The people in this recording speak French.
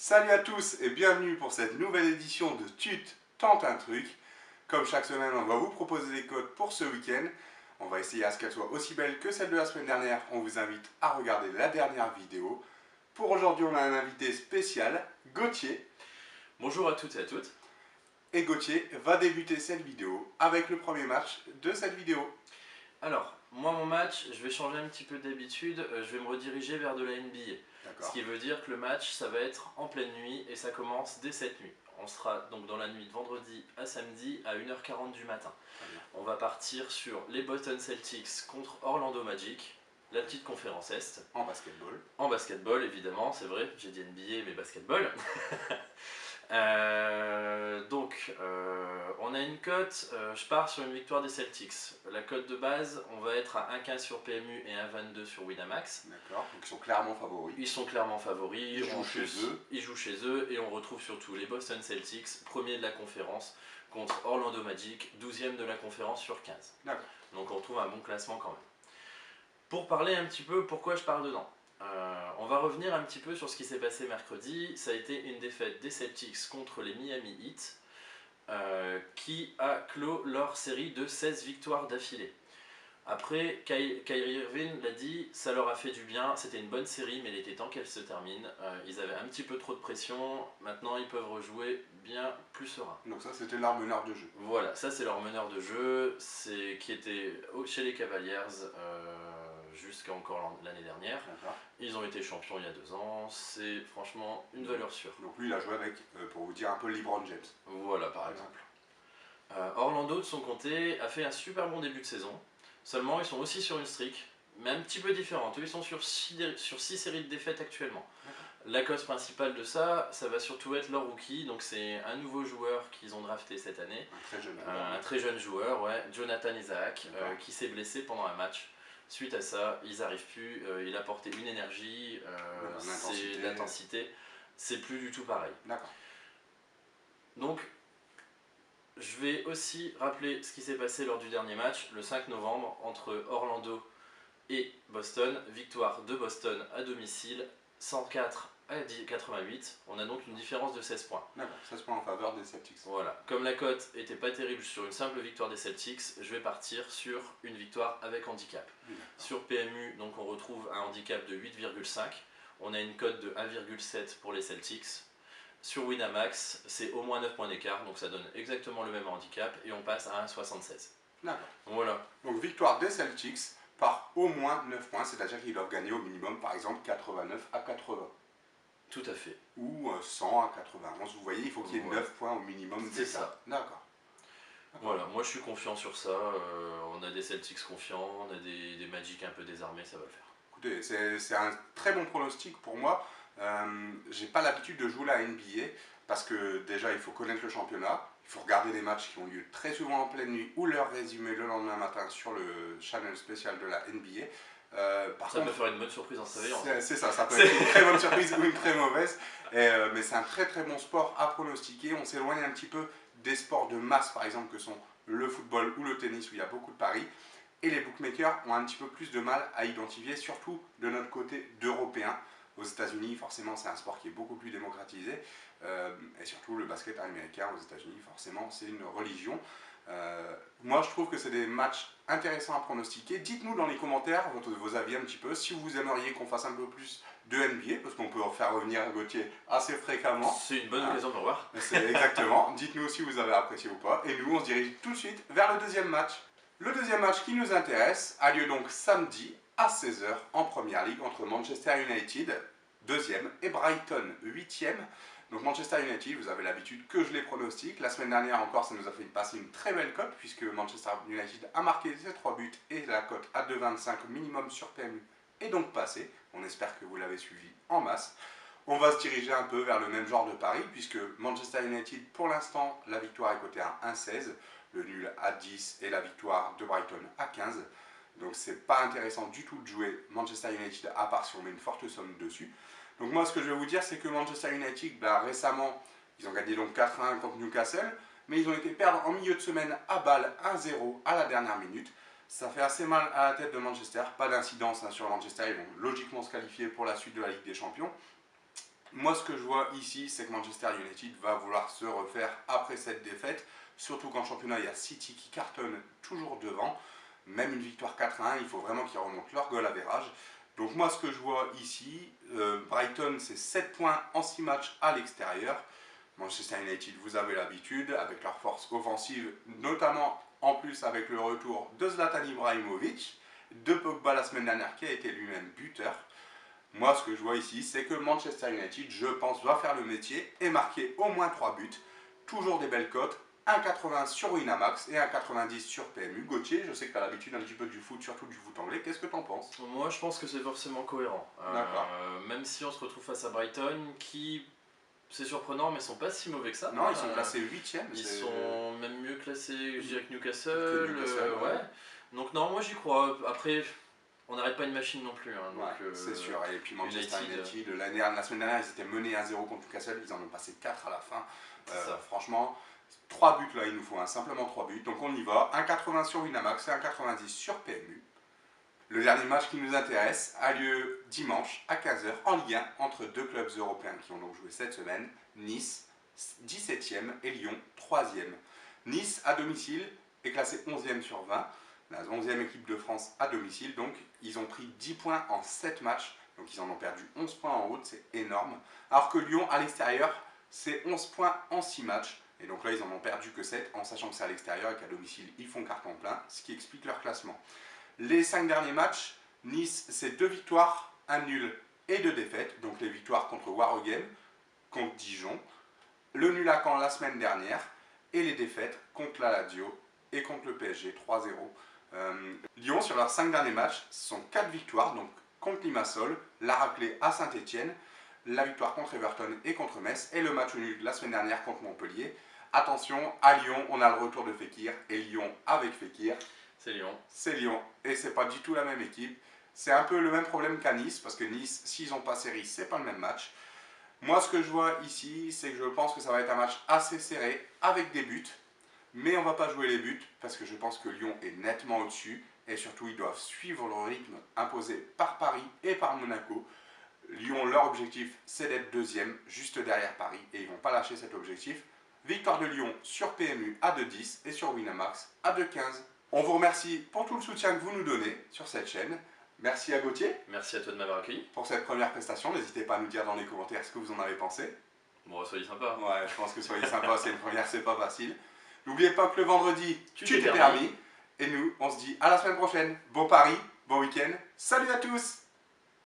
Salut à tous et bienvenue pour cette nouvelle édition de Tut tente un truc. Comme chaque semaine, on va vous proposer des codes pour ce week-end. On va essayer à ce qu'elles soient aussi belles que celles de la semaine dernière. On vous invite à regarder la dernière vidéo. Pour aujourd'hui, on a un invité spécial, Gauthier. Bonjour à toutes et à toutes. Et Gauthier va débuter cette vidéo avec le premier match de cette vidéo. Alors, moi mon match, je vais changer un petit peu d'habitude, je vais me rediriger vers de la NBA. Ce qui veut dire que le match, ça va être en pleine nuit et ça commence dès cette nuit. On sera donc dans la nuit de vendredi à samedi à 1h40 du matin. On va partir sur les Boston Celtics contre Orlando Magic, la petite conférence Est. En basketball. En basketball évidemment, c'est vrai, j'ai dit NBA mais basketball. On a une cote, je pars sur une victoire des Celtics. La cote de base, on va être à 1,15 sur PMU et 1,22 sur Winamax. D'accord, donc ils sont clairement favoris. Ils sont clairement favoris. Ils jouent chez eux. Ils jouent chez eux et on retrouve surtout les Boston Celtics, premier de la conférence, contre Orlando Magic, 12e de la conférence sur 15. D'accord. Donc on retrouve un bon classement quand même. Pour parler un petit peu pourquoi je pars dedans. On va revenir un petit peu sur ce qui s'est passé mercredi. Ça a été une défaite des Celtics contre les Miami Heat qui a clos leur série de 16 victoires d'affilée. Après, Kyrie Irving l'a dit, ça leur a fait du bien, c'était une bonne série mais il était temps qu'elle se termine. Ils avaient un petit peu trop de pression, maintenant ils peuvent rejouer bien plus serein. Donc ça c'était leur meneur de jeu. Voilà, ça c'est leur meneur de jeu, qui était chez les Cavaliers jusqu'à encore l'année dernière. Ils ont été champions il y a 2 ans, c'est franchement une valeur sûre. Donc lui il a joué avec, pour vous dire, un peu LeBron James. Voilà par exemple. Orlando de son côté a fait un super bon début de saison, seulement ils sont aussi sur une streak, mais un petit peu différente. Eux ils sont sur 6 séries de défaites actuellement. La cause principale de ça, ça va surtout être leur rookie, donc c'est un nouveau joueur qu'ils ont drafté cette année. Un très jeune joueur, ouais, Jonathan Isaac, qui s'est blessé pendant un match. Suite à ça, ils n'arrivent plus, il a porté une énergie, c'est l'intensité, c'est plus du tout pareil. D'accord. Donc, je vais aussi rappeler ce qui s'est passé lors du dernier match, le 5 novembre, entre Orlando et Boston. Victoire de Boston à domicile, 104 à 88. On a donc une différence de 16 points. D'accord, 16 points en faveur des Celtics. Voilà. Comme la cote était pas terrible sur une simple victoire des Celtics, je vais partir sur une victoire avec handicap. Sur PMU, donc on retrouve un handicap de 8,5. On a une cote de 1,7 pour les Celtics. Sur Winamax, c'est au moins 9 points d'écart, donc ça donne exactement le même handicap et on passe à 1,76. D'accord. Voilà. Donc victoire des Celtics par au moins 9 points, c'est-à-dire qu'ils doivent gagner au minimum, par exemple, 89 à 80. Tout à fait. Ou 100 à 91, vous voyez, il faut qu'il y ait 9 points au minimum. C'est ça. D'accord. Voilà, moi je suis confiant sur ça, on a des Celtics confiants, on a des Magic un peu désarmés, ça va le faire. Écoutez, c'est un très bon pronostic pour moi. J'ai pas l'habitude de jouer la NBA parce que déjà il faut connaître le championnat, il faut regarder les matchs qui ont lieu très souvent en pleine nuit ou leur résumé le lendemain matin sur le channel spécial de la NBA. Ça peut faire une bonne surprise en se réveillant. C'est ça, ça peut être une très bonne surprise ou une très mauvaise, mais c'est un très très bon sport à pronostiquer. On s'éloigne un petit peu des sports de masse par exemple que sont le football ou le tennis où il y a beaucoup de paris. Et les bookmakers ont un petit peu plus de mal à identifier, surtout de notre côté d'Européens. Aux États-Unis, forcément, c'est un sport qui est beaucoup plus démocratisé. Et surtout, le basket américain aux États-Unis, forcément, c'est une religion. Moi, je trouve que c'est des matchs intéressants à pronostiquer. Dites-nous dans les commentaires vos avis un petit peu, si vous aimeriez qu'on fasse un peu plus de NBA, parce qu'on peut en faire revenir Gauthier assez fréquemment. C'est une bonne occasion de revoir. Exactement. Dites-nous si vous avez apprécié ou pas. Et nous, on se dirige tout de suite vers le deuxième match. Le deuxième match qui nous intéresse a lieu donc samedi à 16 h en Première Ligue entre Manchester United, 2e, et Brighton, 8e. Donc Manchester United, vous avez l'habitude que je les pronostique. La semaine dernière encore, ça nous a fait passer une très belle cote puisque Manchester United a marqué ses 3 buts et la cote à 2,25 minimum sur PMU est donc passée. On espère que vous l'avez suivi en masse. On va se diriger un peu vers le même genre de pari puisque Manchester United, pour l'instant, la victoire est cotée à 1,16, le nul à 10 et la victoire de Brighton à 15. Donc c'est pas intéressant du tout de jouer Manchester United à part si on met une forte somme dessus. Donc moi ce que je vais vous dire c'est que Manchester United, récemment, ils ont gagné donc 4-1 contre Newcastle, mais ils ont été perdre en milieu de semaine à Bâle 1-0 à la dernière minute. Ça fait assez mal à la tête de Manchester, pas d'incidence sur Manchester, ils vont logiquement se qualifier pour la suite de la Ligue des Champions. Moi, ce que je vois ici, c'est que Manchester United va vouloir se refaire après cette défaite. Surtout qu'en championnat, il y a City qui cartonne toujours devant. Même une victoire 4-1, il faut vraiment qu'ils remontent leur goal average. Donc moi, ce que je vois ici, Brighton, c'est 7 points en 6 matchs à l'extérieur. Manchester United, vous avez l'habitude, avec leur force offensive, notamment en plus avec le retour de Zlatan Ibrahimovic, de Pogba la semaine dernière qui a été lui-même buteur. Moi, ce que je vois ici, c'est que Manchester United, je pense, va faire le métier et marquer au moins 3 buts. Toujours des belles cotes, 1,80 sur Winamax et 1,90 sur PMU. Gauthier, je sais que tu as l'habitude un petit peu du foot, surtout du foot anglais. Qu'est-ce que tu en penses? Moi, je pense que c'est forcément cohérent. D'accord. Même si on se retrouve face à Brighton, qui, c'est surprenant, mais sont pas si mauvais que ça. Non, ils sont classés 8e. Ils sont même mieux classés, je dirais, que Newcastle. Ouais. Donc non, moi j'y crois. Après, on n'arrête pas une machine non plus. Hein, ouais, c'est sûr. Et puis Manchester United, la semaine dernière, ils étaient menés 1-0 contre Newcastle. Ils en ont passé 4 à la fin. Franchement, 3 buts là, il nous faut. Simplement 3 buts. Donc on y va. 1,80 sur Winamax et 1,90 sur PMU. Le dernier match qui nous intéresse a lieu dimanche à 15h en Ligue 1 entre deux clubs européens qui ont donc joué cette semaine. Nice, 17e et Lyon, 3e. Nice, à domicile, est classé 11e sur 20. La 11e équipe de France à domicile. Donc, ils ont pris 10 points en 7 matchs. Donc, ils en ont perdu 11 points en route. C'est énorme. Alors que Lyon, à l'extérieur, c'est 11 points en 6 matchs. Et donc là, ils en ont perdu que 7, en sachant que c'est à l'extérieur et qu'à domicile, ils font carton plein. Ce qui explique leur classement. Les 5 derniers matchs, Nice, c'est 2 victoires, 1 nul et 2 défaites. Donc les victoires contre Waregem, contre Dijon, le nul à Caen la semaine dernière et les défaites contre la Lazio et contre le PSG 3-0. Lyon, sur leurs 5 derniers matchs, ce sont 4 victoires, donc contre Limassol, la raclée à Saint-Etienne, la victoire contre Everton et contre Metz et le match nul la semaine dernière contre Montpellier. Attention, à Lyon, on a le retour de Fekir et Lyon avec Fekir. C'est Lyon. C'est Lyon et c'est pas du tout la même équipe. C'est un peu le même problème qu'à Nice parce que Nice, s'ils n'ont pas série, c'est pas le même match. Moi, ce que je vois ici, c'est que je pense que ça va être un match assez serré avec des buts. Mais on va pas jouer les buts parce que je pense que Lyon est nettement au-dessus et surtout ils doivent suivre le rythme imposé par Paris et par Monaco. Lyon, leur objectif, c'est d'être deuxième, juste derrière Paris et ils vont pas lâcher cet objectif. Victoire de Lyon sur PMU à 2,10 et sur Winamax à 2,15. On vous remercie pour tout le soutien que vous nous donnez sur cette chaîne. Merci à Gauthier. Merci à toi de m'avoir accueilli. Pour cette première prestation, n'hésitez pas à nous dire dans les commentaires ce que vous en avez pensé. Bon, soyez sympa. Ouais, je pense que soyez sympa, c'est une première, c'est pas facile. N'oubliez pas que le vendredi, tu t'es permis. Et nous, on se dit à la semaine prochaine. Bon pari, bon week-end. Salut à tous!